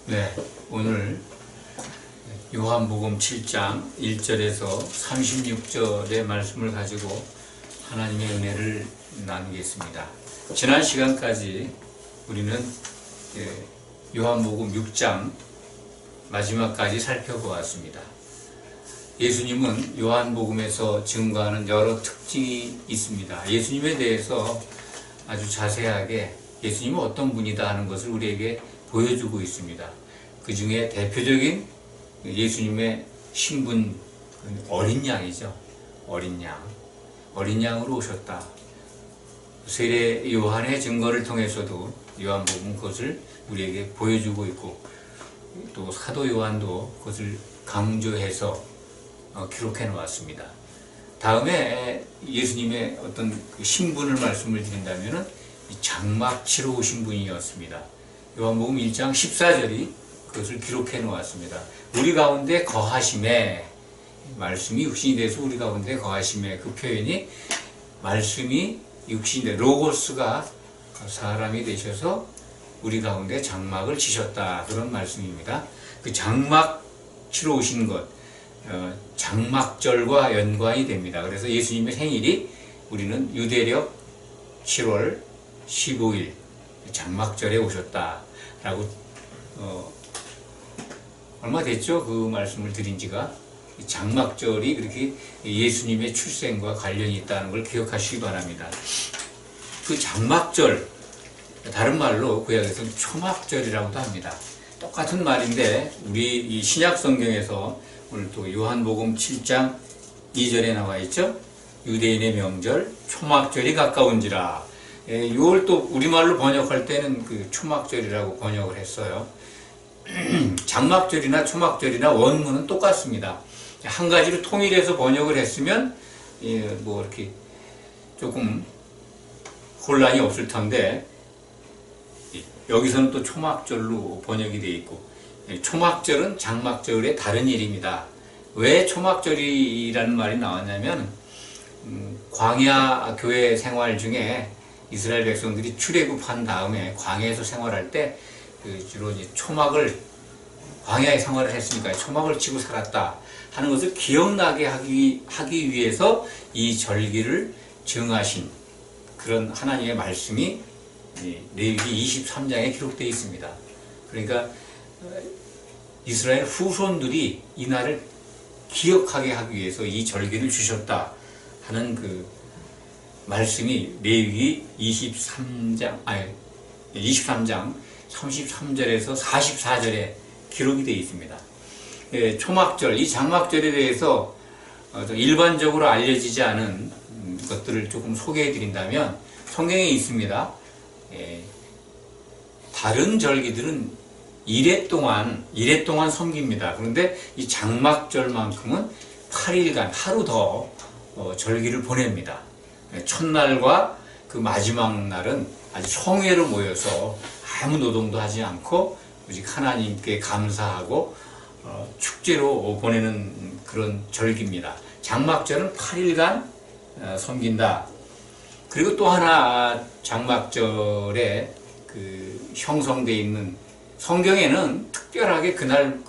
네, 오늘 요한복음 7장 1절에서 36절의 말씀을 가지고 하나님의 은혜를 나누겠습니다. 지난 시간까지 우리는 요한복음 6장 마지막까지 살펴보았습니다. 예수님은 요한복음에서 증거하는 여러 특징이 있습니다. 예수님에 대해서 아주 자세하게 예수님은 어떤 분이다 하는 것을 우리에게 보여주고 있습니다. 그 중에 대표적인 예수님의 신분, 어린 양이죠. 어린 양. 어린 양으로 오셨다. 세례 요한의 증거를 통해서도 요한복음은 그것을 우리에게 보여주고 있고, 또 사도 요한도 그것을 강조해서 기록해 놓았습니다. 다음에 예수님의 어떤 그 신분을 말씀을 드린다면 장막 치러 오신 분이었습니다. 요한복음 1장 14절이 그것을 기록해 놓았습니다. 우리 가운데 거하심에, 말씀이 육신이 돼서 우리 가운데 거하심에, 그 표현이 말씀이 육신이 돼, 로고스가 사람이 되셔서 우리 가운데 장막을 치셨다, 그런 말씀입니다. 그 장막 치러 오신 것, 장막절과 연관이 됩니다. 그래서 예수님의 생일이 우리는 유대력 7월 15일 장막절에 오셨다라고 얼마 됐죠? 그 말씀을 드린 지가. 장막절이 그렇게 예수님의 출생과 관련이 있다는 걸 기억하시기 바랍니다. 그 장막절, 다른 말로 구약에서는 초막절이라고도 합니다. 똑같은 말인데 우리 이 신약 성경에서 오늘 또 요한복음 7장 2절에 나와 있죠? 유대인의 명절 초막절이 가까운지라. 이걸 또 우리말로 번역할 때는 그 초막절이라고 번역을 했어요. 장막절이나 초막절이나 원문은 똑같습니다. 한 가지로 통일해서 번역을 했으면 뭐 이렇게 조금 혼란이 없을 텐데, 여기서는 또 초막절로 번역이 되어 있고, 초막절은 장막절의 다른 일입니다. 왜 초막절이라는 말이 나왔냐면 광야 교회 생활 중에 이스라엘 백성들이 출애굽한 다음에 광야에서 생활할 때 주로 이제 초막을, 광야에 생활을 했으니까 초막을 치고 살았다 하는 것을 기억나게 하기 위해서 이 절기를 정하신 그런 하나님의 말씀이 레위기 23장에 기록되어 있습니다. 그러니까 이스라엘 후손들이 이 날을 기억하게 하기 위해서 이 절기를 주셨다 하는 그 말씀이 레위기 23장 33절에서 44절에 기록이 되어 있습니다. 초막절, 이 장막절에 대해서 일반적으로 알려지지 않은 것들을 조금 소개해 드린다면 성경에 있습니다. 다른 절기들은 이래 동안 섬깁니다. 그런데 이 장막절만큼은 8일간 하루 더 절기를 보냅니다. 첫날과 그 마지막 날은 아주 성회로 모여서 아무 노동도 하지 않고 오직 하나님께 감사하고 축제로 보내는 그런 절기입니다. 장막절은 8일간 섬긴다. 그리고 또 하나 장막절에 그 형성되어 있는, 성경에는 특별하게 그날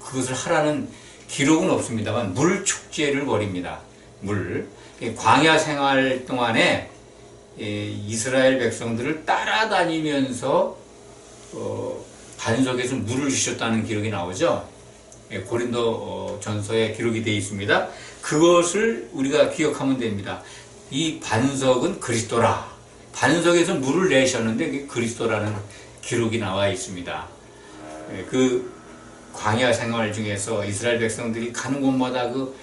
그것을 하라는 기록은 없습니다만 물 축제를 벌입니다. 물. 광야 생활 동안에 이스라엘 백성들을 따라다니면서 반석에서 물을 주셨다는 기록이 나오죠. 고린도 전서에 기록이 되어 있습니다. 그것을 우리가 기억하면 됩니다. 이 반석은 그리스도라. 반석에서 물을 내셨는데 그리스도라는 기록이 나와 있습니다. 그 광야 생활 중에서 이스라엘 백성들이 가는 곳마다 그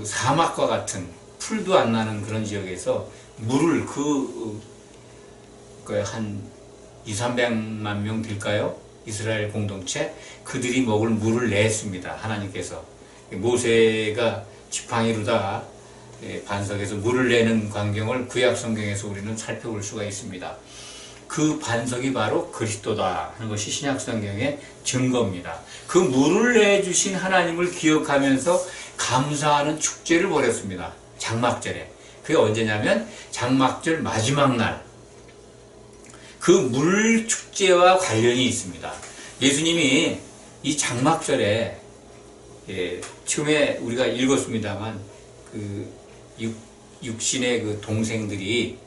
사막과 같은, 풀도 안 나는 그런 지역에서 물을 한 200~300만 명 될까요? 이스라엘 공동체, 그들이 먹을 물을 냈습니다. 하나님께서 모세가 지팡이로다가 반석에서 물을 내는 광경을 구약 성경에서 우리는 살펴볼 수가 있습니다. 그 반석이 바로 그리스도다 하는 것이 신약 성경의 증거입니다. 그 물을 내주신 하나님을 기억하면서 감사하는 축제를 벌였습니다. 장막절에. 그게 언제냐면 장막절 마지막 날, 그 물 축제와 관련이 있습니다. 예수님이 이 장막절에 처음에 우리가 읽었습니다만 그 육신의 그 동생들이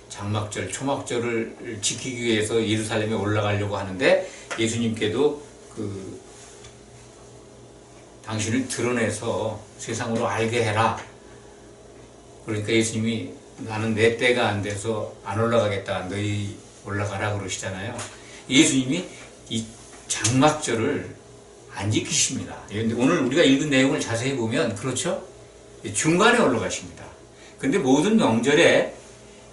장막절, 초막절을 지키기 위해서 예루살렘에 올라가려고 하는데 예수님께도 당신을 드러내서 세상으로 알게 해라. 그러니까 예수님이 나는 내 때가 안 돼서 안 올라가겠다. 너희 올라가라 그러시잖아요. 예수님이 이 장막절을 안 지키십니다. 오늘 우리가 읽은 내용을 자세히 보면 그렇죠? 중간에 올라가십니다. 근데 모든 명절에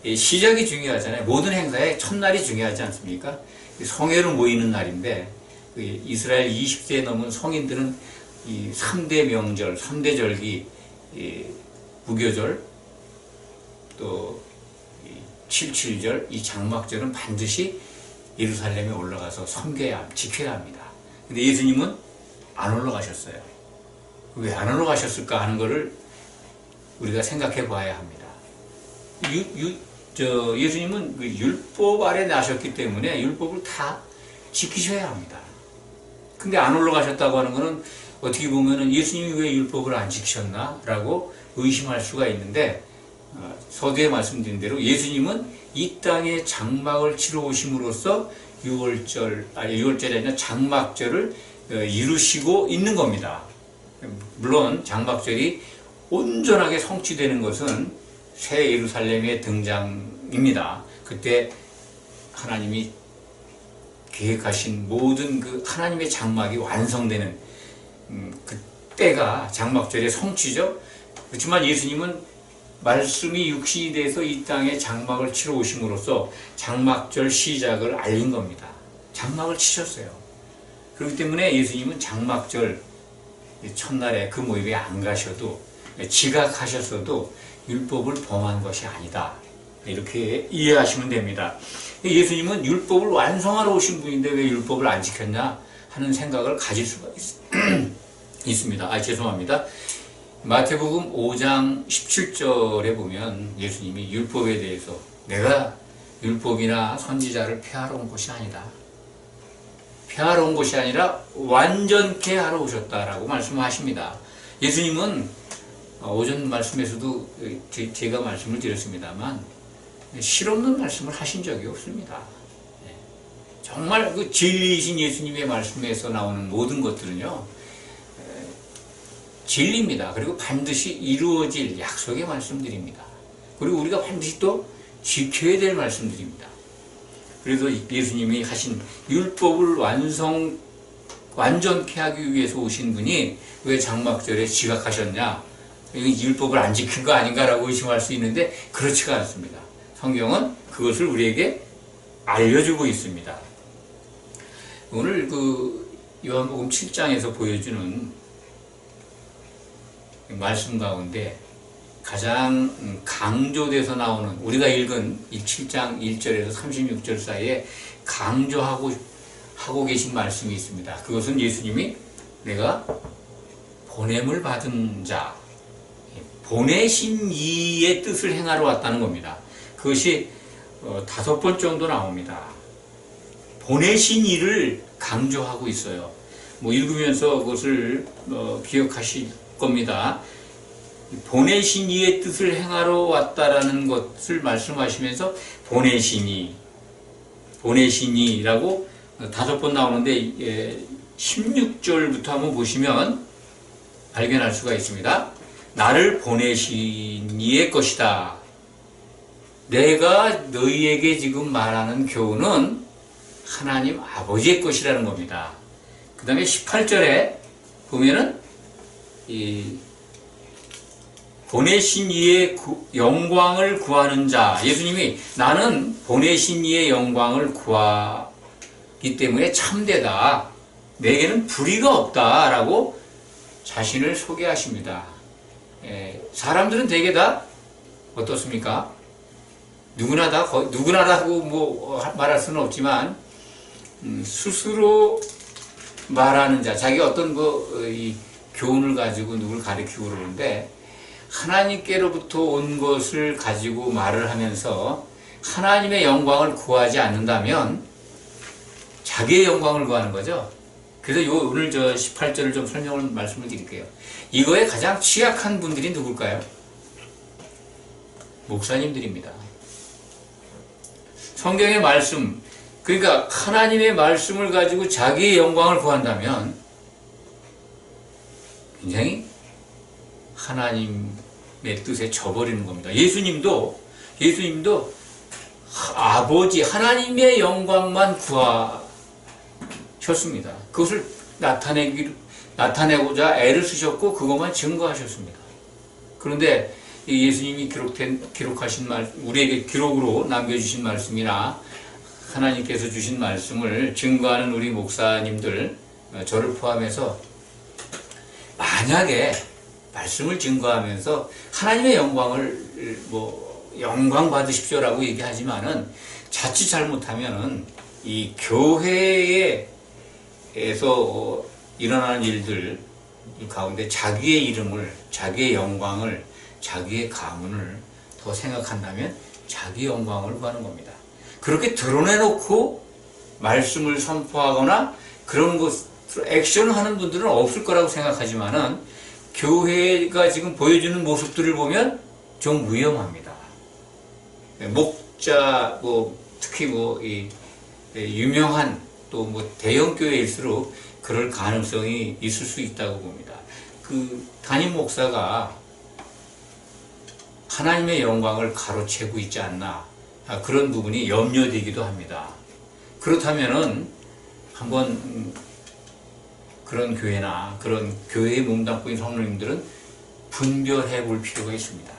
시작이 중요하잖아요. 모든 행사의 첫날이 중요하지 않습니까? 성회로 모이는 날인데 이스라엘 20세에 넘은 성인들은 이 3대 명절, 3대 절기, 무교절, 또 77절, 이 장막절은 반드시 예루살렘에 올라가서 섬겨야, 지켜야 합니다. 근데 예수님은 안 올라가셨어요. 왜 안 올라가셨을까 하는 것을 우리가 생각해 봐야 합니다. 예수님은 율법 아래 나셨기 때문에 율법을 다 지키셔야 합니다. 근데 안 올라가셨다고 하는 것은 어떻게 보면은 예수님이 왜 율법을 안 지키셨나? 라고 의심할 수가 있는데, 서두에 말씀드린 대로 예수님은 이 땅에 장막을 치러 오심으로써 6월절이 아니라 장막절을 이루시고 있는 겁니다. 물론 장막절이 온전하게 성취되는 것은 새 예루살렘의 등장입니다. 그때 하나님이 계획하신 모든 그 하나님의 장막이 완성되는 그때가 장막절의 성취죠. 그렇지만 예수님은 말씀이 육신이 돼서 이 땅에 장막을 치러 오심으로써 장막절 시작을 알린 겁니다. 장막을 치셨어요. 그렇기 때문에 예수님은 장막절 첫날에 그 모임에 안 가셔도 지각하셨어도 율법을 범한 것이 아니다. 이렇게 이해하시면 됩니다. 예수님은 율법을 완성하러 오신 분인데 왜 율법을 안 지켰냐 하는 생각을 가질 수가 있습니다. 죄송합니다. 마태복음 5장 17절에 보면 예수님이 율법에 대해서 내가 율법이나 선지자를 폐하러 온 것이 아니다. 폐하러 온 것이 아니라 완전케 하러 오셨다라고 말씀하십니다. 예수님은 오전 말씀에서도 제가 말씀을 드렸습니다만 실없는 말씀을 하신 적이 없습니다. 정말 그 진리이신 예수님의 말씀에서 나오는 모든 것들은요 진리입니다. 그리고 반드시 이루어질 약속의 말씀드립니다. 그리고 우리가 반드시 또 지켜야 될 말씀드립니다. 그래서 예수님이 하신 율법을 완전케 하기 위해서 오신 분이 왜 장막절에 지각하셨냐? 율법을 안 지킨 거 아닌가라고 의심할 수 있는데 그렇지가 않습니다. 성경은 그것을 우리에게 알려주고 있습니다. 오늘 요한복음 7장에서 보여주는 말씀 가운데 가장 강조돼서 나오는 우리가 읽은 7장 1절에서 36절 사이에 강조하고 계신 말씀이 있습니다. 그것은 예수님이 내가 보냄을 받은 자, 보내신 이의 뜻을 행하러 왔다는 겁니다. 그것이 5번 정도 나옵니다. 보내신 이를 강조하고 있어요. 읽으면서 그것을 기억하실 겁니다. 보내신 이의 뜻을 행하러 왔다라는 것을 말씀하시면서 보내시니라고 5번 나오는데 16절부터 한번 보시면 발견할 수가 있습니다. 나를 보내신 이의 것이다. 내가 너희에게 지금 말하는 교훈은 하나님 아버지의 것이라는 겁니다. 그 다음에 18절에 보면은 보내신 이의 영광을 구하는 자, 예수님이 나는 보내신 이의 영광을 구하기 때문에 참되다. 내게는 불의가 없다라고 자신을 소개하십니다. 사람들은 대개 다 어떻습니까? 누구나라고 말할 수는 없지만 스스로 말하는 자, 자기가 어떤 이 교훈을 가지고 누굴 가르치고 그러는데 하나님께로부터 온 것을 가지고 말을 하면서 하나님의 영광을 구하지 않는다면 자기의 영광을 구하는 거죠. 그래서 오늘 저 18절을 좀 말씀을 드릴게요. 이거에 가장 취약한 분들이 누굴까요? 목사님들입니다. 성경의 말씀, 그러니까 하나님의 말씀을 가지고 자기의 영광을 구한다면 굉장히 하나님의 뜻에 져버리는 겁니다. 예수님도 아버지 하나님의 영광만 구하셨습니다. 그것을 나타내고자 애를 쓰셨고 그것만 증거하셨습니다. 그런데 예수님이 기록하신 우리에게 기록으로 남겨주신 말씀이나 하나님께서 주신 말씀을 증거하는 우리 목사님들, 저를 포함해서 만약에 말씀을 증거하면서 하나님의 영광을 영광 받으십시오라고 얘기하지만은 자칫 잘못하면은 이 교회에서 일어나는 일들 가운데 자기의 이름을, 자기의 영광을, 자기의 가문을 더 생각한다면 자기 영광을 구하는 겁니다. 그렇게 드러내놓고 말씀을 선포하거나 그런 것을 액션을 하는 분들은 없을 거라고 생각하지만은 교회가 지금 보여주는 모습들을 보면 좀 위험합니다. 목자, 특히 이 유명한 또 대형 교회일수록 그럴 가능성이 있을 수 있다고 봅니다. 그 담임 목사가 하나님의 영광을 가로채고 있지 않나, 그런 부분이 염려되기도 합니다. 그렇다면은 한번 그런 교회나 그런 교회에 몸담고 있는 성도님들은 분별해 볼 필요가 있습니다.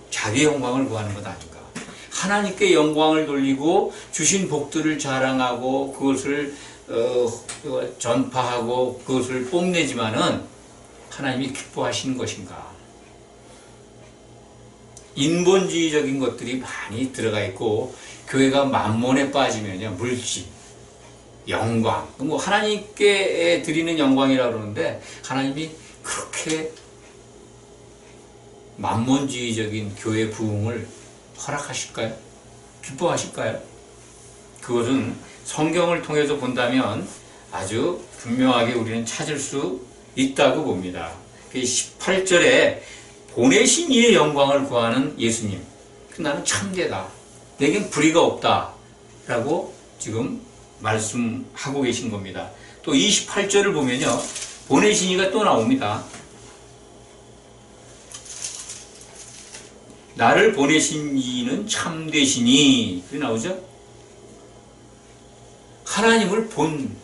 자기 영광을 구하는 것 아닌가. 하나님께 영광을 돌리고 주신 복들을 자랑하고 그것을 전파하고 그것을 뽐내지만은 하나님이 기뻐하시는 것인가. 인본주의적인 것들이 많이 들어가 있고 교회가 만몬에 빠지면요, 물질, 영광, 하나님께 드리는 영광이라고 그러는데 하나님이 그렇게 만몬주의적인 교회 부흥을 허락하실까요? 기뻐하실까요? 그것은 성경을 통해서 본다면 아주 분명하게 우리는 찾을 수 있다고 봅니다. 18절에 보내신 이의 영광을 구하는 예수님, 나는 참되다, 내겐 불의가 없다 라고 지금 말씀하고 계신 겁니다. 또 28절을 보면요, 보내신 이가 또 나옵니다. 나를 보내신 이는 참되시니, 그게 나오죠? 하나님을 본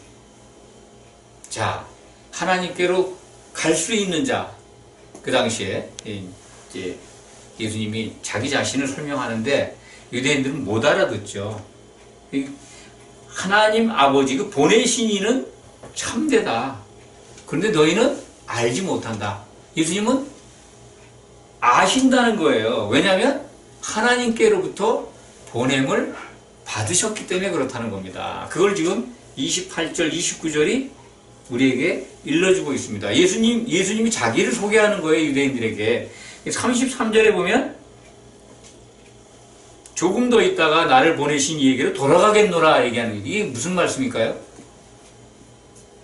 자, 하나님께로 갈 수 있는 자. 그 당시에 이제 예수님이 자기 자신을 설명하는데 유대인들은 못 알아듣죠. 하나님 아버지, 그 보내신 이는 참되다. 그런데 너희는 알지 못한다. 예수님은 아신다는 거예요. 왜냐하면 하나님께로부터 보냄을 받으셨기 때문에 그렇다는 겁니다. 그걸 지금 28절, 29절이 우리에게 일러주고 있습니다. 예수님이 자기를 소개하는 거예요, 유대인들에게. 33절에 보면 조금 더 있다가 나를 보내신 이에게로 돌아가겠노라 얘기하는 거예요. 이게 무슨 말씀일까요?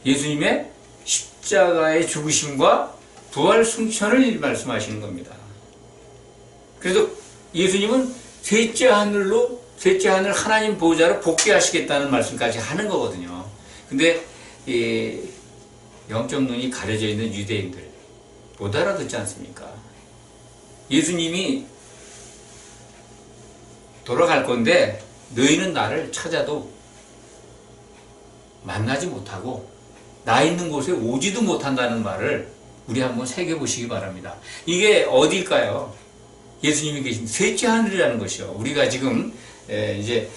예수님의 십자가의 죽으심과 부활 승천을 말씀하시는 겁니다. 그래서 예수님은 셋째 하늘 하나님 보호자로 복귀하시겠다는 말씀까지 하는 거거든요. 근데 영적 눈이 가려져 있는 유대인들 못 알아듣지 않습니까? 예수님이 돌아갈 건데 너희는 나를 찾아도 만나지 못하고 나 있는 곳에 오지도 못한다는 말을 우리 한번 새겨보시기 바랍니다. 이게 어딜까요? 예수님이 계신 셋째 하늘이라는 것이요. 우리가 지금 이제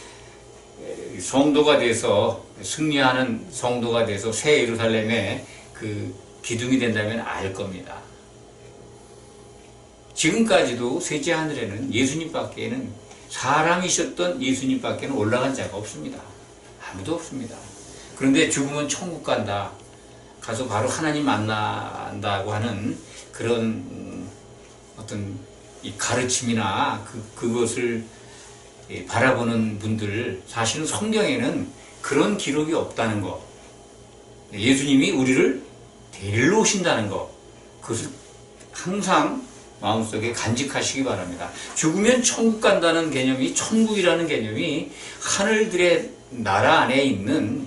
성도가 돼서 승리하는 성도가 돼서 새 예루살렘의 그 기둥이 된다면 알 겁니다. 지금까지도 셋째 하늘에는 예수님밖에는 사람이셨던 예수님밖에는 올라간 자가 없습니다. 아무도 없습니다. 그런데 죽으면 천국 간다, 가서 바로 하나님 만난다고 하는 그런 어떤 이 가르침이나 그것을 바라보는 분들, 사실은 성경에는 그런 기록이 없다는 거. 예수님이 우리를 데리러 오신다는 거. 그것을 항상 마음속에 간직하시기 바랍니다. 죽으면 천국 간다는 개념이, 천국이라는 개념이 하늘들의 나라 안에 있는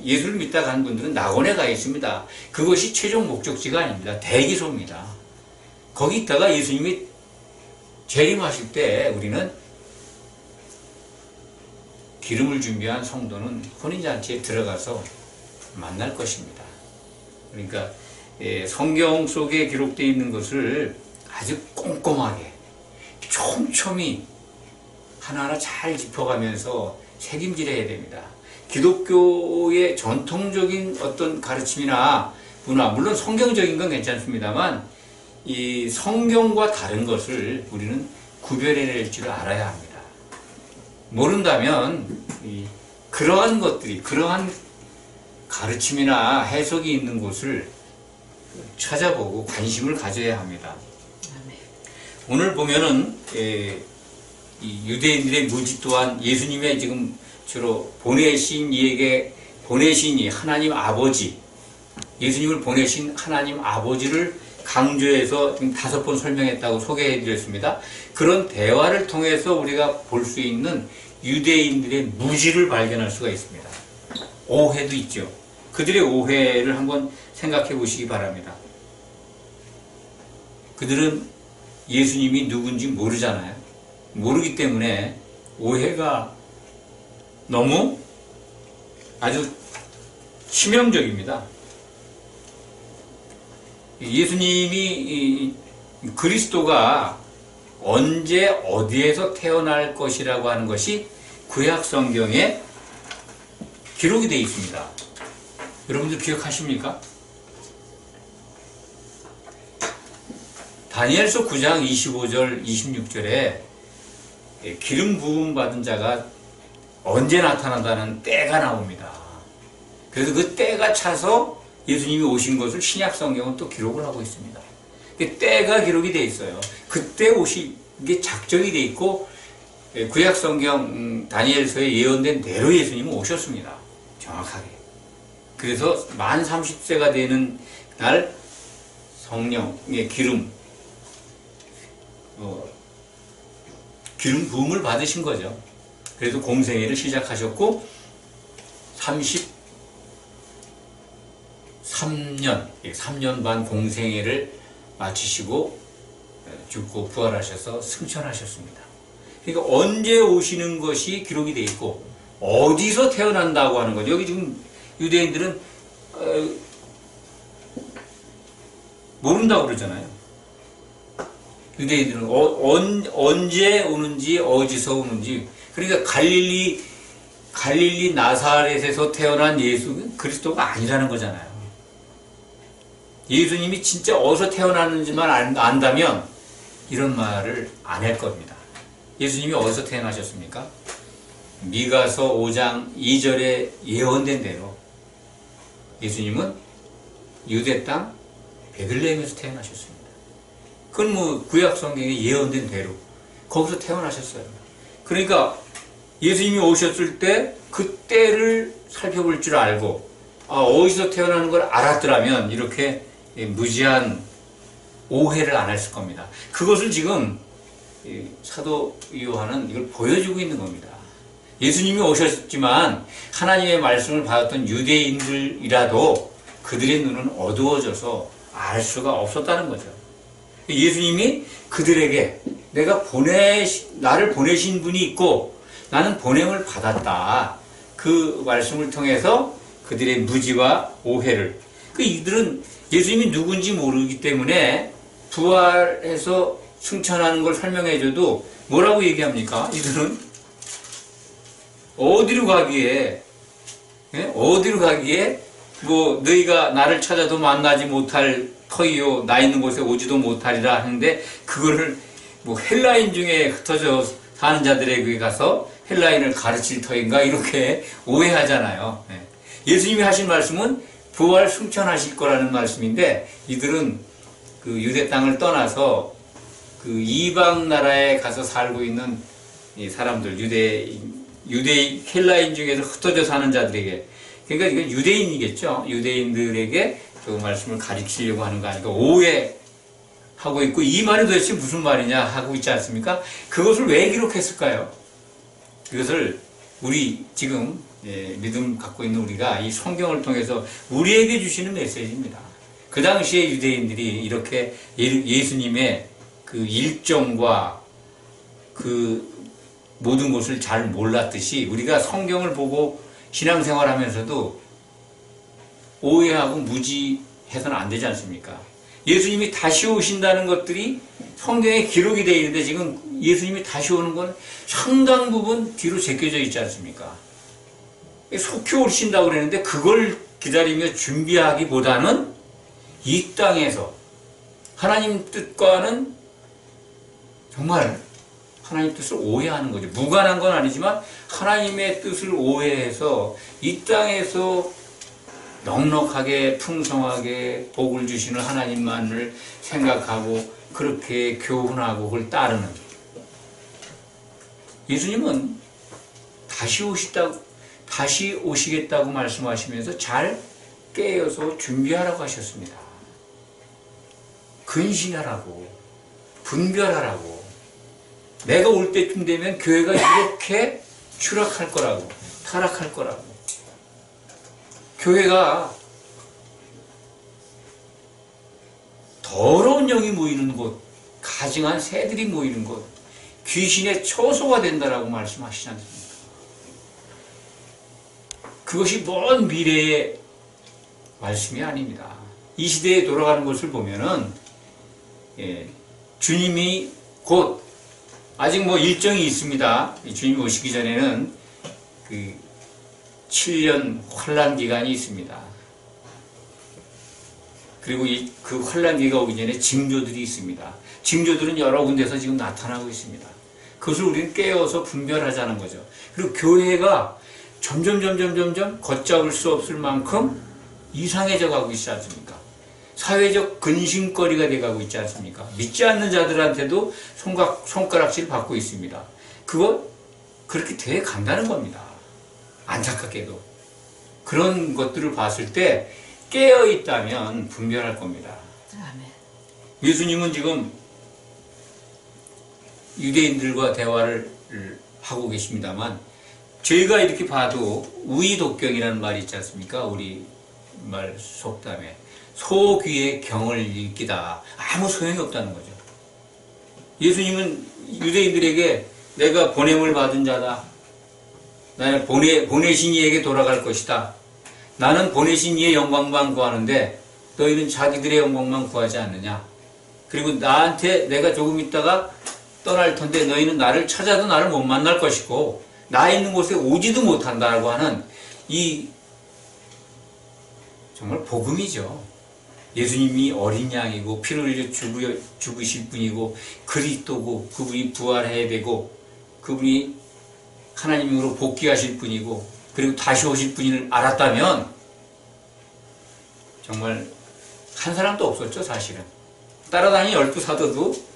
예수를 믿다 가는 분들은 낙원에 가 있습니다. 그것이 최종 목적지가 아닙니다. 대기소입니다. 거기 있다가 예수님이 재림하실 때 우리는 기름을 준비한 성도는 혼인잔치에 들어가서 만날 것입니다. 그러니까 성경 속에 기록되어 있는 것을 아주 꼼꼼하게 촘촘히 하나하나 잘 짚어가면서 책임질해야 됩니다. 기독교의 전통적인 어떤 가르침이나 문화, 물론 성경적인 건 괜찮습니다만 이 성경과 다른 것을 우리는 구별해낼 줄 알아야 합니다. 모른다면 그러한 것들이, 그러한 가르침이나 해석이 있는 곳을 찾아보고 관심을 가져야 합니다. 오늘 보면은 이 유대인들의 무지 또한 예수님의 지금 주로 보내신 이 하나님 아버지, 예수님을 보내신 하나님 아버지를 강조해서 지금 5번 설명했다고 소개해 드렸습니다. 그런 대화를 통해서 우리가 볼 수 있는 유대인들의 무지를 발견할 수가 있습니다. 오해도 있죠. 그들의 오해를 한번 생각해 보시기 바랍니다. 그들은 예수님이 누군지 모르잖아요. 모르기 때문에 오해가 너무 아주 치명적입니다. 예수님이 그리스도가 언제 어디에서 태어날 것이라고 하는 것이 구약 성경에 기록이 되어 있습니다. 여러분들 기억하십니까? 다니엘서 9장 25절 26절에 기름 부음 받은 자가 언제 나타난다는 때가 나옵니다. 그래서 그 때가 차서 예수님이 오신 것을 신약 성경은 또 기록을 하고 있습니다. 때가 기록이 되어 있어요. 그때 오신 게 작정이 되어 있고 구약 성경 다니엘서에 예언된 대로 예수님은 오셨습니다. 정확하게. 그래서 만 30세가 되는 날 성령의 기름 부음을 받으신 거죠. 그래서 공생애를 시작하셨고 3년 반 공생애를 마치시고 죽고 부활하셔서 승천하셨습니다. 그러니까 언제 오시는 것이 기록이 되어 있고 어디서 태어난다고 하는 거죠. 여기 지금 유대인들은 모른다고 그러잖아요. 유대인들은 언제 오는지 어디서 오는지. 그러니까 갈릴리 나사렛에서 태어난 예수 그리스도가 아니라는 거잖아요. 예수님이 진짜 어디서 태어났는지만 안다면 이런 말을 안 할 겁니다. 예수님이 어디서 태어나셨습니까? 미가서 5장 2절에 예언된 대로 예수님은 유대 땅 베들레헴에서 태어나셨습니다. 그건 뭐 구약 성경에 예언된 대로 거기서 태어나셨어요. 그러니까 예수님이 오셨을 때 그 때를 살펴볼 줄 알고 어디서 태어나는 걸 알았더라면 이렇게 무지한 오해를 안 했을 겁니다. 그것을 지금 사도 요한은 이걸 보여주고 있는 겁니다. 예수님이 오셨지만 하나님의 말씀을 받았던 유대인들이라도 그들의 눈은 어두워져서 알 수가 없었다는 거죠. 예수님이 그들에게 나를 보내신 분이 있고 나는 보냄을 받았다. 그 말씀을 통해서 그들의 무지와 오해를 이들은 예수님이 누군지 모르기 때문에 부활해서 승천하는 걸 설명해줘도 뭐라고 얘기합니까? 이들은 어디로 가기에 뭐 너희가 나를 찾아도 만나지 못할 터이요 나 있는 곳에 오지도 못하리라 하는데 그거를 뭐 헬라인 중에 흩어져 사는 자들에게 가서 헬라인을 가르칠 터인가 이렇게 오해하잖아요. 예수님이 하신 말씀은 부활 승천하실 거라는 말씀인데 이들은 그 유대 땅을 떠나서 그 이방 나라에 가서 살고 있는 이 사람들, 유대인, 헬라인 중에서 흩어져 사는 자들에게, 그러니까 이건 유대인이겠죠. 유대인들에게 그 말씀을 가르치려고 하는 거 아니까 오해하고 있고, 이 말이 도대체 무슨 말이냐 하고 있지 않습니까? 그것을 왜 기록했을까요? 그것을 우리 지금 믿음 갖고 있는 우리가 이 성경을 통해서 우리에게 주시는 메시지입니다. 그 당시에 유대인들이 이렇게 예수님의 그 일정과 그 모든 것을 잘 몰랐듯이 우리가 성경을 보고 신앙생활하면서도 오해하고 무지해서는 안 되지 않습니까? 예수님이 다시 오신다는 것들이 성경에 기록이 되어 있는데 지금 예수님이 다시 오는 건 상당 부분 뒤로 제껴져 있지 않습니까? 속히 오신다고 그랬는데 그걸 기다리며 준비하기보다는 이 땅에서 하나님 뜻과는 정말 하나님 뜻을 오해하는 거죠. 무관한 건 아니지만 하나님의 뜻을 오해해서 이 땅에서 넉넉하게 풍성하게 복을 주시는 하나님만을 생각하고 그렇게 교훈하고 그걸 따르는, 예수님은 다시 오시겠다고 말씀하시면서 잘 깨어서 준비하라고 하셨습니다. 근신하라고, 분별하라고. 내가 올 때쯤 되면 교회가 이렇게 추락할 거라고, 타락할 거라고. 교회가 더러운 영이 모이는 곳, 가증한 새들이 모이는 곳, 귀신의 처소가 된다라고 말씀하시지 않습니까? 그것이 먼 미래의 말씀이 아닙니다. 이 시대에 돌아가는 것을 보면은 주님이 곧 아직 일정이 있습니다. 주님이 오시기 전에는 그 7년 환란 기간이 있습니다. 그리고 그 환란 기간이 오기 전에 징조들이 있습니다. 징조들은 여러 군데서 지금 나타나고 있습니다. 그것을 우리는 깨어서 분별하자는 거죠. 그리고 교회가 점점 걷잡을 수 없을 만큼 이상해져 가고 있지 않습니까? 사회적 근심거리가 돼가고 있지 않습니까? 믿지 않는 자들한테도 손가락질 받고 있습니다. 그거 그렇게 돼 간다는 겁니다. 안타깝게도. 그런 것들을 봤을 때 깨어있다면 분별할 겁니다. 아멘. 예수님은 지금 유대인들과 대화를 하고 계십니다만 저희가 이렇게 봐도 우의독경이라는 말이 있지 않습니까? 우리 말 속담에 소귀의 경을 읽기다. 아무 소용이 없다는 거죠. 예수님은 유대인들에게 내가 보냄을 받은 자다. 나는 보내신 이에게 돌아갈 것이다. 나는 보내신 이의 영광만 구하는데 너희는 자기들의 영광만 구하지 않느냐. 그리고 나한테 내가 조금 있다가 떠날 텐데 너희는 나를 찾아도 나를 못 만날 것이고 나 있는 곳에 오지도 못한다라고 하는 이 정말 복음이죠. 예수님이 어린 양이고 피를 흘려 죽으실 분이고 그리스도고 그분이 부활해야 되고 그분이 하나님으로 복귀하실 분이고 그리고 다시 오실 분을 알았다면 정말 한 사람도 없었죠. 사실은 따라다니는 12사도도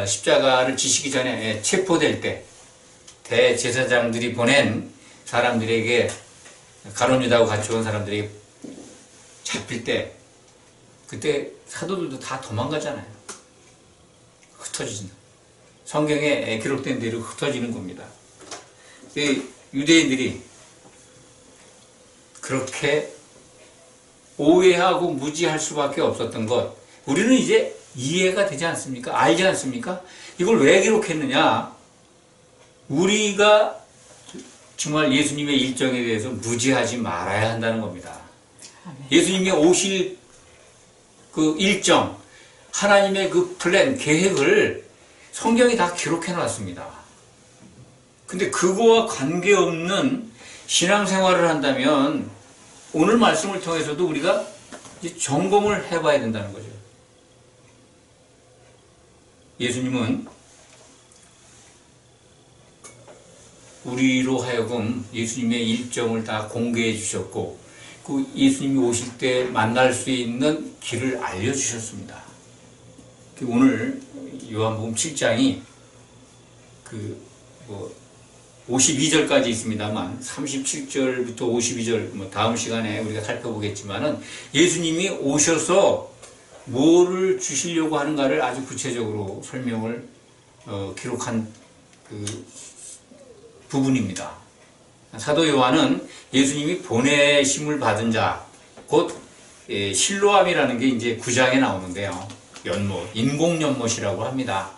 십자가를 지시기 전에 체포될 때 대제사장들이 보낸 사람들에게 가룟유다하고 같이 온 사람들에게 잡힐 때 그때 사도들도 다 도망가잖아요. 흩어지는 성경에 기록된 대로 흩어지는 겁니다. 유대인들이 그렇게 오해하고 무지할 수밖에 없었던 것 우리는 이제 이해가 되지 않습니까? 알지 않습니까? 이걸 왜 기록했느냐? 우리가 정말 예수님의 일정에 대해서 무지하지 말아야 한다는 겁니다. 예수님이 오실 그 일정, 하나님의 그 플랜, 계획을 성경이 다 기록해 놨습니다. 근데 그거와 관계없는 신앙생활을 한다면 오늘 말씀을 통해서도 우리가 이제 점검을 해봐야 된다는 거죠. 예수님은 우리로 하여금 예수님의 일정을 다 공개해 주셨고 그 예수님이 오실 때 만날 수 있는 길을 알려주셨습니다. 오늘 요한복음 7장이 그 뭐 52절까지 있습니다만 37절부터 52절 뭐 다음 시간에 우리가 살펴보겠지만은 예수님이 오셔서 뭐를 주시려고 하는가를 아주 구체적으로 설명을 기록한 그 부분입니다. 사도 요한은 예수님이 보내심을 받은 자, 곧 실로암이라는 게 이제 9장에 나오는데요. 연못, 인공 연못이라고 합니다.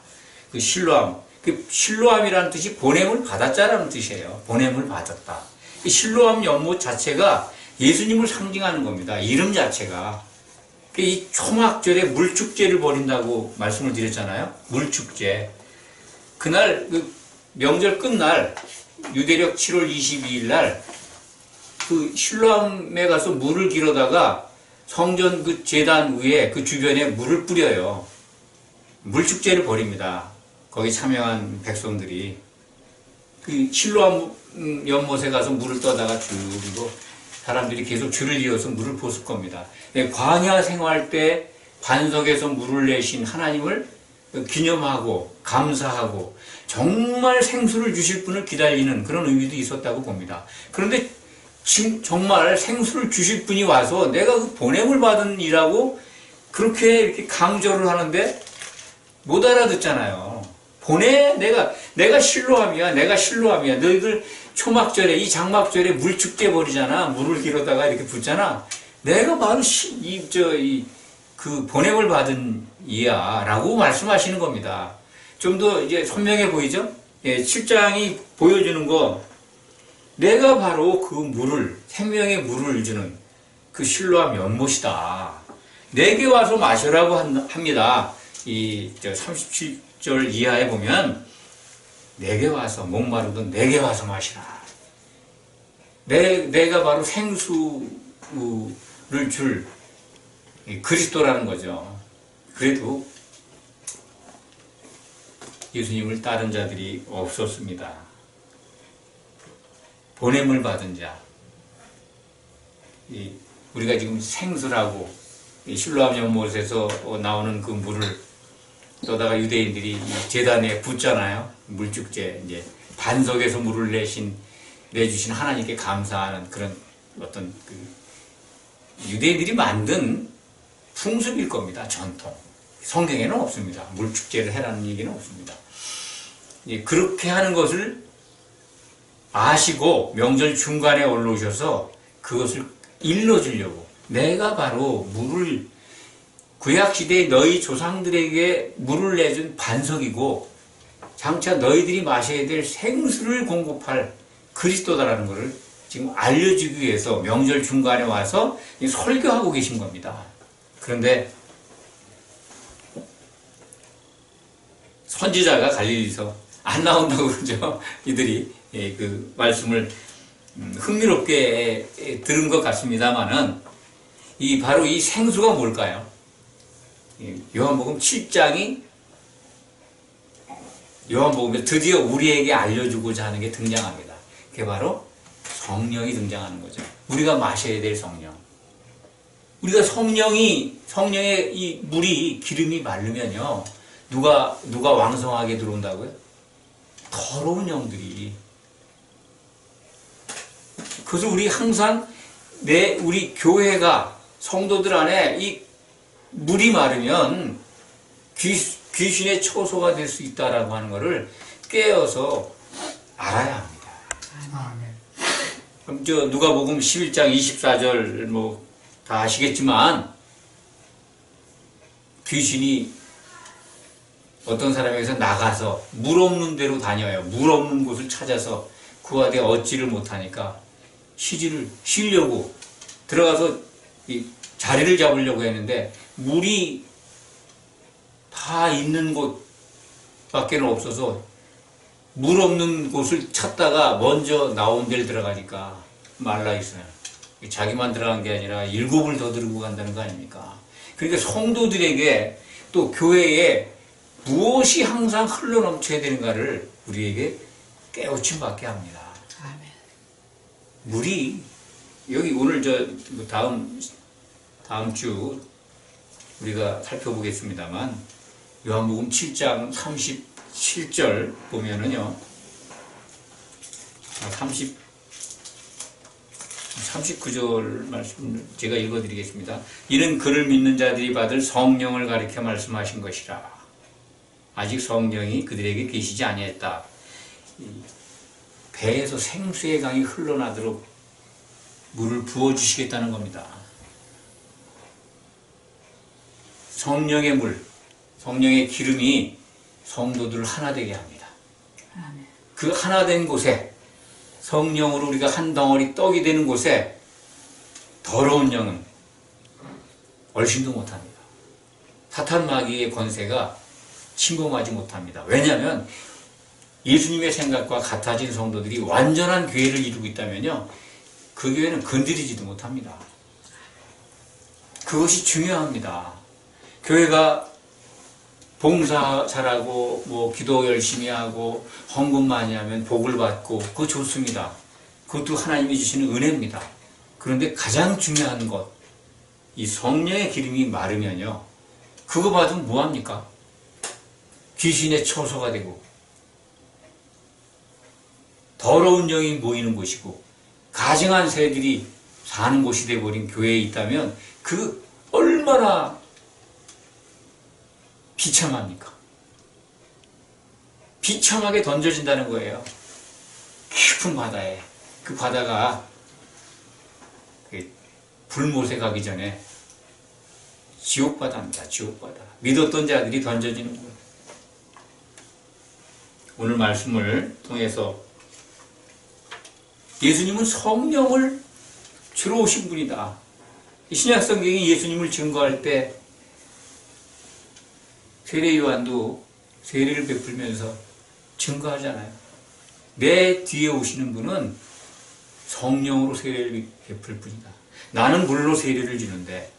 그 실로암, 그 실로암이라는 뜻이 보냄을 받았자라는 뜻이에요. 보냄을 받았다. 이 실로암 연못 자체가 예수님을 상징하는 겁니다. 이름 자체가. 이 초막절에 물축제를 벌인다고 말씀을 드렸잖아요. 물축제. 그날 그 명절 끝날 유대력 7월 22일 날 그 실로암에 가서 물을 길어다가 성전 그 제단 위에 그 주변에 물을 뿌려요. 물축제를 벌입니다. 거기 참여한 백성들이 그 실로암 연못에 가서 물을 떠다가 줄이고 사람들이 계속 줄을 이어서 물을 붓을 겁니다. 광야 생활 때 반석에서 물을 내신 하나님을 기념하고 감사하고 정말 생수를 주실 분을 기다리는 그런 의미도 있었다고 봅니다. 그런데 지금 정말 생수를 주실 분이 와서 내가 그 보냄을 받은 이라고 그렇게 이렇게 강조를 하는데 못 알아듣잖아요. 내가 실로암이야. 내가 실로암이야. 너희들 초막절에 이 장막절에 물축제 벌이잖아. 물을 길어다가 이렇게 붓잖아. 내가 바로 그 보냄을 받은 이야 라고 말씀하시는 겁니다. 좀 더 이제 선명해 보이죠? 예, 7장이 보여주는 거 내가 바로 그 물을 생명의 물을 주는 그 실로암 연못이다. 내게 와서 마셔라고 합니다. 이 37절 이하에 보면 내게 와서 목마르던 내게 와서 마시라. 내가 바로 생수를 줄 그리스도라는 거죠. 그래도 예수님을 따른 자들이 없었습니다. 보냄을 받은 자. 우리가 지금 생수라고 실로암 연못에서 나오는 그 물을 떠다가 유대인들이 제단에 붓잖아요. 물축제, 이제 반석에서 물을 내주신 하나님께 감사하는 그런 어떤 그 유대인들이 만든 풍습일 겁니다. 전통. 성경에는 없습니다. 물축제를 해라는 얘기는 없습니다. 그렇게 하는 것을 아시고 명절 중간에 올라오셔서 그것을 일러주려고 내가 바로 물을 구약시대에 너희 조상들에게 물을 내준 반석이고 장차 너희들이 마셔야 될 생수를 공급할 그리스도다라는 것을 지금 알려주기 위해서 명절 중간에 와서 설교하고 계신 겁니다. 그런데 선지자가 갈릴리서 안 나온다고 그러죠. 이들이 그 말씀을 흥미롭게 들은 것 같습니다만은 바로 이 생수가 뭘까요? 요한복음 7장이 요한복음에 드디어 우리에게 알려주고자 하는 게 등장합니다. 그게 바로 성령이 등장하는 거죠. 우리가 마셔야 될 성령. 우리가 성령의 이 물이 기름이 마르면요. 누가 왕성하게 들어온다고요? 더러운 영들이. 그래서 우리 항상 우리 교회가 성도들 안에 이 물이 마르면 귀신의 처소가 될 수 있다라고 하는 것을 깨어서 알아야 합니다. 아멘. 그럼 누가복음 11장 24절 뭐 다 아시겠지만 귀신이 어떤 사람에게서 나가서 물 없는 데로 다녀요. 물 없는 곳을 찾아서 그와대 얻지를 못하니까 쉬려고 들어가서 이 자리를 잡으려고 했는데 물이 다 있는 곳밖에는 없어서 물 없는 곳을 찾다가 먼저 나온 데를 들어가니까 말라 있어요. 자기만 들어간 게 아니라 7을 더 들고 간다는 거 아닙니까? 그러니까 성도들에게 또 교회에 무엇이 항상 흘러넘쳐야 되는가를 우리에게 깨우침 받게 합니다. 아멘. 물이 여기 오늘 다음 주 우리가 살펴보겠습니다만 요한복음 7장 37절 보면은요, 39절 말씀 제가 읽어드리겠습니다. 이는 그를 믿는 자들이 받을 성령을 가리켜 말씀하신 것이라. 아직 성령이 그들에게 계시지 아니했다. 배에서 생수의 강이 흘러나도록 물을 부어주시겠다는 겁니다. 성령의 물, 성령의 기름이 성도들을 하나 되게 합니다. 그 하나 된 곳에, 성령으로 우리가 한 덩어리 떡이 되는 곳에 더러운 영은 얼씬도 못합니다. 사탄 마귀의 권세가 침공하지 못합니다. 왜냐하면 예수님의 생각과 같아진 성도들이 완전한 교회를 이루고 있다면요, 그 교회는 건드리지도 못합니다. 그것이 중요합니다. 교회가 봉사 잘하고 뭐 기도 열심히 하고 헌금 많이 하면 복을 받고 그거 좋습니다. 그것도 하나님이 주시는 은혜입니다. 그런데 가장 중요한 것, 이 성령의 기름이 마르면요, 그거 받으면 뭐합니까? 귀신의 처소가 되고 더러운 영이 모이는 곳이고 가증한 새들이 사는 곳이 되어버린 교회에 있다면 그 얼마나 비참합니까? 비참하게 던져진다는 거예요. 깊은 바다에. 그 바다가 불못에 가기 전에 지옥바다입니다. 지옥바다. 믿었던 자들이 던져지는 거예요. 오늘 말씀을 통해서 예수님은 성령을 주러 오신 분이다. 신약 성경이 예수님을 증거할 때 세례 요한도 세례를 베풀면서 증거하잖아요. 내 뒤에 오시는 분은 성령으로 세례를 베풀 분이다. 나는 물로 세례를 주는데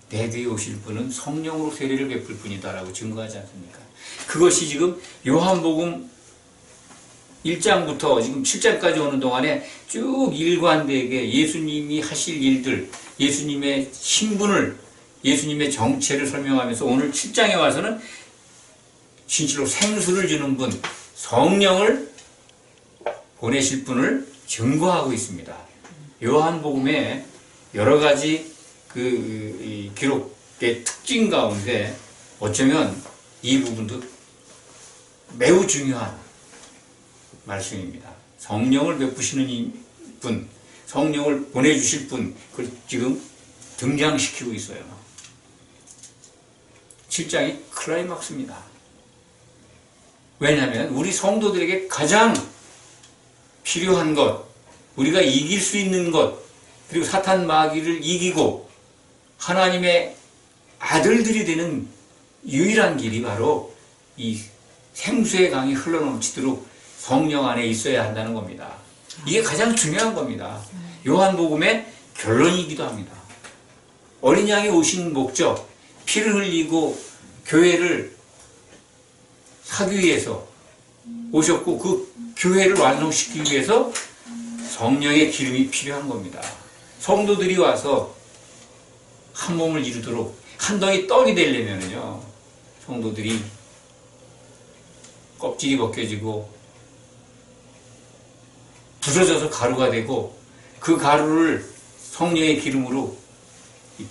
내 뒤에 오실 분은 성령으로 세례를 베풀 분이다라고 증거하지 않습니까? 그것이 지금 요한복음 1장부터 지금 7장까지 오는 동안에 쭉 일관되게 예수님이 하실 일들, 예수님의 신분을, 예수님의 정체를 설명하면서 오늘 7장에 와서는 진실로 생수를 주는 분, 성령을 보내실 분을 증거하고 있습니다. 요한복음의 여러 가지 그 기록의 특징 가운데 어쩌면 이 부분도 매우 중요한 말씀입니다. 성령을 베푸시는 분, 성령을 보내주실 분, 그걸 지금 등장시키고 있어요. 7장이 클라이막스입니다. 왜냐하면 우리 성도들에게 가장 필요한 것, 우리가 이길 수 있는 것, 그리고 사탄 마귀를 이기고 하나님의 아들들이 되는 유일한 길이 바로 이 생수의 강이 흘러넘치도록 성령 안에 있어야 한다는 겁니다. 이게 가장 중요한 겁니다. 요한복음의 결론이기도 합니다. 어린 양이 오신 목적, 피를 흘리고 교회를 사기 위해서 오셨고 그 교회를 완성시키기 위해서 성령의 기름이 필요한 겁니다. 성도들이 와서 한 몸을 이루도록 한 덩이 떡이 되려면요, 성도들이 껍질이 벗겨지고 부서져서 가루가 되고 그 가루를 성령의 기름으로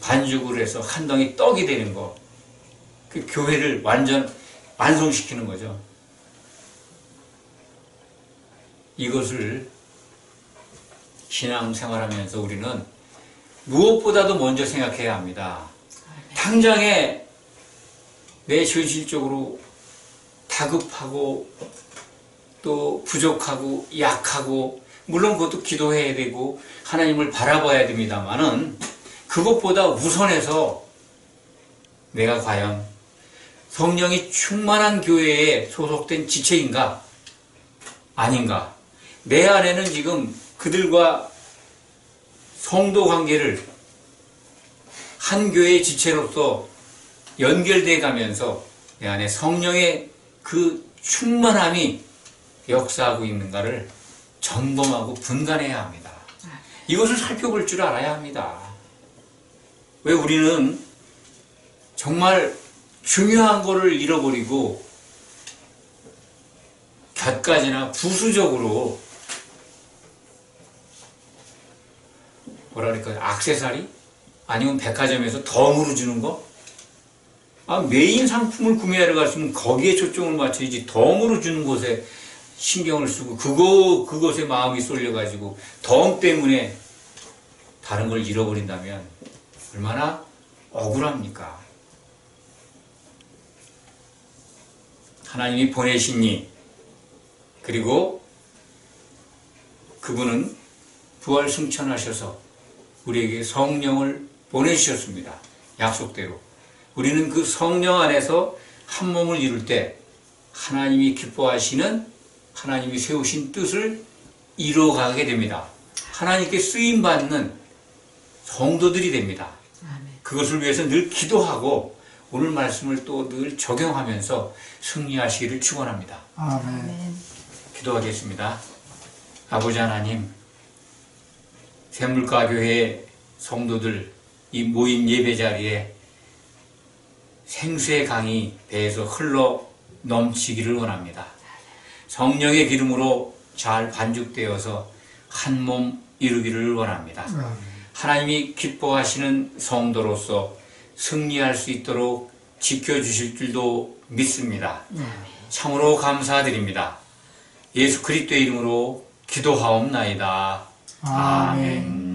반죽을 해서 한 덩이 떡이 되는 거, 그 교회를 완성시키는 거죠. 이것을 신앙생활하면서 우리는 무엇보다도 먼저 생각해야 합니다. 당장에 내 현실적으로 다급하고 또 부족하고 약하고, 물론 그것도 기도해야 되고 하나님을 바라봐야 됩니다만은 그것보다 우선해서 내가 과연 성령이 충만한 교회에 소속된 지체인가 아닌가, 내 안에는 지금 그들과 성도 관계를 한 교회의 지체로서 연결돼 가면서 내 안에 성령의 그 충만함이 역사하고 있는가를 점검하고 분간해야 합니다. 이것을 살펴볼 줄 알아야 합니다. 왜 우리는 정말 중요한 거를 잃어버리고 곁가지나 부수적으로 뭐라 그럴까요? 액세서리? 아니면 백화점에서 덤으로 주는 거? 메인 상품을 구매하러 갔으면 거기에 초점을 맞춰야지 덤으로 주는 곳에 신경을 쓰고 그것에 마음이 쏠려가지고 덤 때문에 다른 걸 잃어버린다면 얼마나 억울합니까? 하나님이 보내신 이 그리고 그분은 부활 승천하셔서 우리에게 성령을 보내주셨습니다. 약속대로. 우리는 그 성령 안에서 한 몸을 이룰 때 하나님이 기뻐하시는 하나님이 세우신 뜻을 이루어가게 됩니다. 하나님께 쓰임받는 성도들이 됩니다. 그것을 위해서 늘 기도하고 오늘 말씀을 또 늘 적용하면서 승리하시기를 축원합니다. 아멘. 기도하겠습니다. 아버지 하나님, 샘물가 교회 성도들 이 모임 예배 자리에 생수의 강이 배에서 흘러 넘치기를 원합니다. 성령의 기름으로 잘 반죽되어서 한 몸 이루기를 원합니다. 하나님이 기뻐하시는 성도로서 승리할 수 있도록 지켜주실 줄도 믿습니다. 참으로 감사드립니다. 예수 그리스도의 이름으로 기도하옵나이다. 아멘.